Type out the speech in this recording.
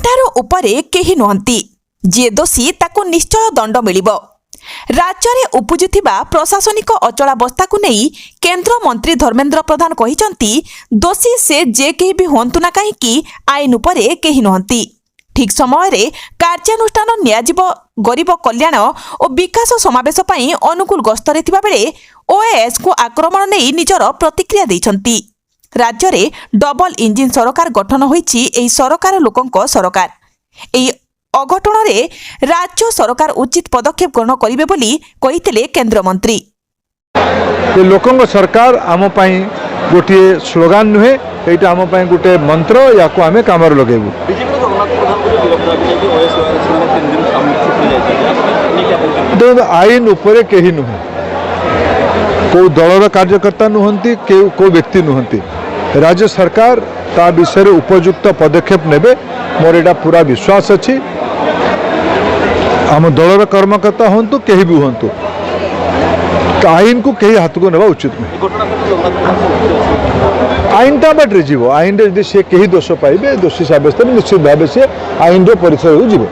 एठार उपरे केही नुहंती जे दोषी ताकू निश्चय दंड मिलिबो। राज्य में उपजुथिबा प्रशासनिक अचलावस्था को नहीं केंद्र मंत्री धर्मेंद्र प्रधान कहिसंती दोषी से जे केही भी होंतु ना कहीं आईन उपरे केही नुहंती। ठीक समय रे कार्यानुष्ठान नियाजिब गरीब कल्याण और विकास समावेश पई अनुकूल गस्तरे थिबा बेले ओएएस को आक्रमण नहीं निजर प्रतिक्रिया दैछंती। राज्य में डबल इंजिन सरकार गठन होईछि एही सरकार लोकंक सरकार। एही अघटन रे राज्य सरकार उचित पदक्षेप ग्रहण करिवे बोली कहिथिले केंद्र मंत्री। लोकंक सरकार आम पई गोटे स्लोगान नुहे, एटा आम पई गोटे मंत्र याको आमे कामर लगेबु। आईन उपरे केही नुहे, को दलर कार्यकर्ता नुहंती को व्यक्ति नुहंती। राज्य सरकार ता विषय उपयुक्त पदक्षेप नेबे मोर एटा पूरा विश्वास अछि। आम दलर कर्मकर्ता हंतु केही भी हंतु आईन को कहीं हाथ को नेबा उचित नहीं। आईन टा बाटे जीव, आईन रे यदि से कहीं दोष पाइबे दोषी साब्यस्त निश्चित भाव से आईन रो परिचय हो जीव।